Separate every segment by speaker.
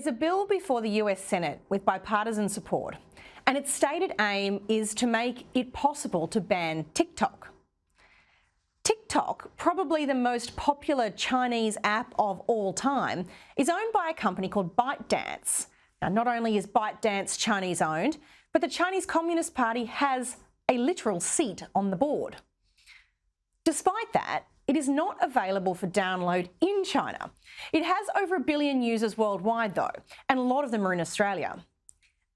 Speaker 1: There's a bill before the US Senate with bipartisan support, and its stated aim is to make it possible to ban TikTok. TikTok, probably the most popular Chinese app of all time, is owned by a company called ByteDance. Now, not only is ByteDance Chinese-owned, but the Chinese Communist Party has a literal seat on the board. Despite that, it is not available for download in China. It has over 1 billion users worldwide, though, and a lot of them are in Australia.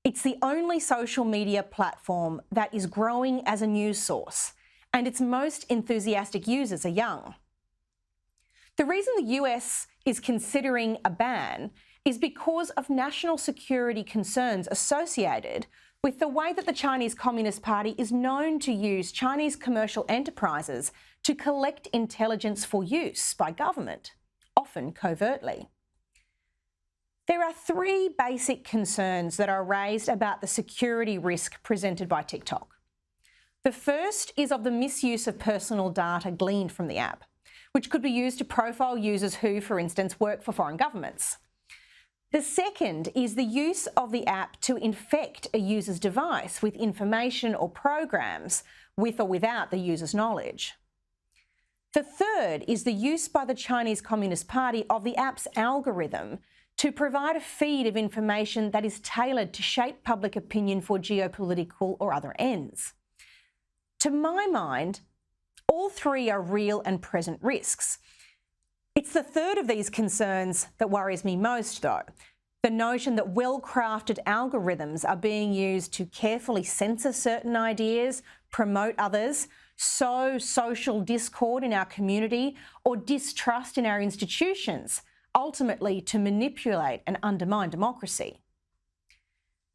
Speaker 1: It's the only social media platform that is growing as a news source, and its most enthusiastic users are young. The reason the US is considering a ban is because of national security concerns associated with the way that the Chinese Communist Party is known to use Chinese commercial enterprises to collect intelligence for use by government, often covertly. There are 3 basic concerns that are raised about the security risk presented by TikTok. The first is of the misuse of personal data gleaned from the app, which could be used to profile users who, for instance, work for foreign governments. The second is the use of the app to infect a user's device with information or programs with or without the user's knowledge. The third is the use by the Chinese Communist Party of the app's algorithm to provide a feed of information that is tailored to shape public opinion for geopolitical or other ends. To my mind, all 3 are real and present risks. It's the third of these concerns that worries me most, though. The notion that well-crafted algorithms are being used to carefully censor certain ideas, promote others, sow social discord in our community, or distrust in our institutions, ultimately to manipulate and undermine democracy.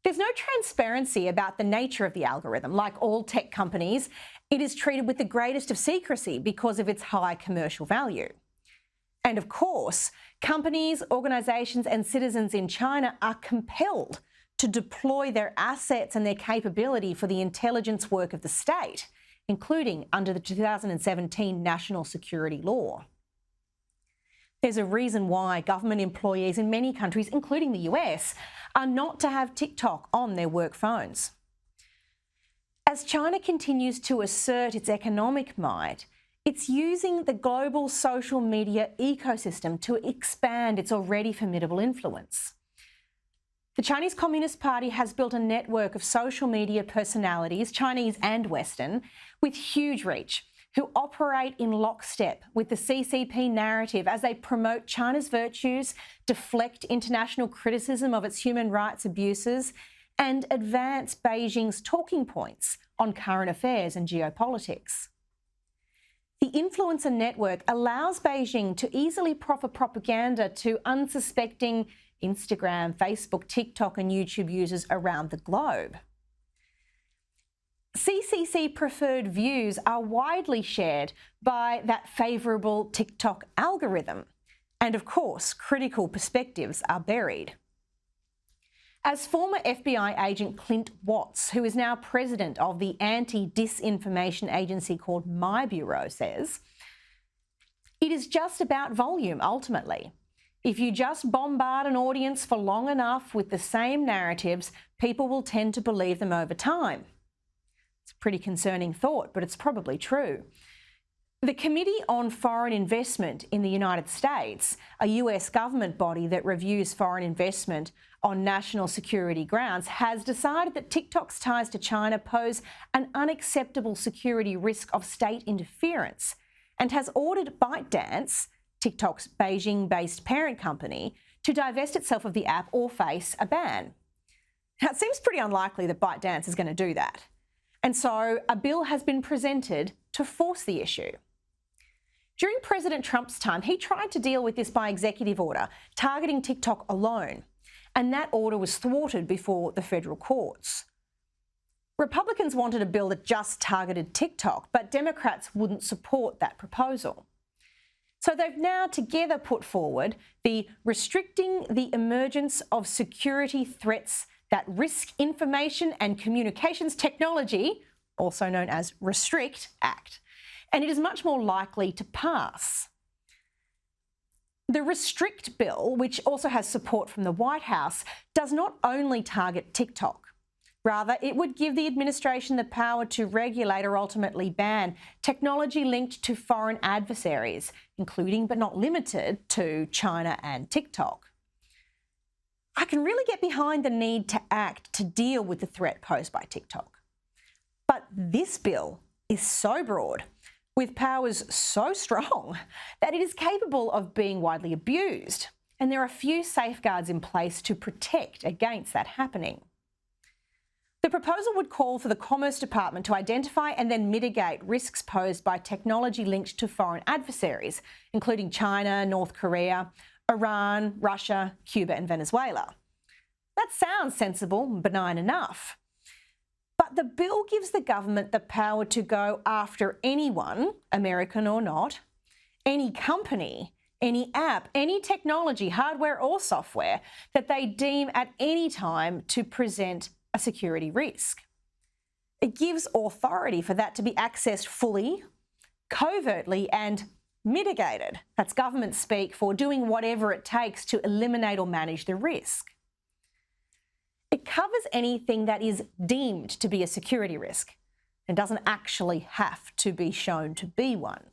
Speaker 1: There's no transparency about the nature of the algorithm. Like all tech companies, it is treated with the greatest of secrecy because of its high commercial value. And of course, companies, organisations and citizens in China are compelled to deploy their assets and their capability for the intelligence work of the state, including under the 2017 National Security Law. There's a reason why government employees in many countries, including the US, are not to have TikTok on their work phones. As China continues to assert its economic might, it's using the global social media ecosystem to expand its already formidable influence. The Chinese Communist Party has built a network of social media personalities, Chinese and Western, with huge reach, who operate in lockstep with the CCP narrative as they promote China's virtues, deflect international criticism of its human rights abuses, and advance Beijing's talking points on current affairs and geopolitics. The influencer network allows Beijing to easily proffer propaganda to unsuspecting Instagram, Facebook, TikTok and YouTube users around the globe. CCC preferred views are widely shared by that favourable TikTok algorithm. And of course, critical perspectives are buried. As former FBI agent Clint Watts, who is now president of the anti-disinformation agency called My Bureau, says, it is just about volume, ultimately. If you just bombard an audience for long enough with the same narratives, people will tend to believe them over time. It's a pretty concerning thought, but it's probably true. The Committee on Foreign Investment in the United States, a US government body that reviews foreign investment on national security grounds, has decided that TikTok's ties to China pose an unacceptable security risk of state interference and has ordered ByteDance, TikTok's Beijing-based parent company, to divest itself of the app or face a ban. Now, it seems pretty unlikely that ByteDance is going to do that. And so a bill has been presented to force the issue. During President Trump's time, he tried to deal with this by executive order, targeting TikTok alone, and that order was thwarted before the federal courts. Republicans wanted a bill that just targeted TikTok, but Democrats wouldn't support that proposal. So they've now together put forward the Restricting the Emergence of Security Threats That Risk Information and Communications Technology, also known as RESTRICT Act, and it is much more likely to pass. The Restrict Bill, which also has support from the White House, does not only target TikTok. Rather, it would give the administration the power to regulate or ultimately ban technology linked to foreign adversaries, including but not limited to China and TikTok. I can really get behind the need to act to deal with the threat posed by TikTok. But this bill is so broad, with powers so strong, that it is capable of being widely abused, and there are few safeguards in place to protect against that happening. The proposal would call for the Commerce Department to identify and then mitigate risks posed by technology linked to foreign adversaries, including China, North Korea, Iran, Russia, Cuba and Venezuela. That sounds sensible and benign enough. But the bill gives the government the power to go after anyone, American or not, any company, any app, any technology, hardware or software, that they deem at any time to present a security risk. It gives authority for that to be accessed fully, covertly and mitigated. That's government speak for doing whatever it takes to eliminate or manage the risk. It covers anything that is deemed to be a security risk and doesn't actually have to be shown to be one.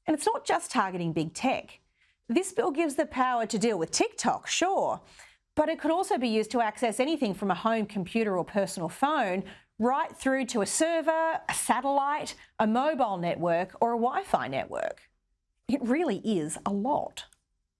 Speaker 1: And it's not just targeting big tech. This bill gives the power to deal with TikTok, sure, but it could also be used to access anything from a home computer or personal phone right through to a server, a satellite, a mobile network or a Wi-Fi network. It really is a lot.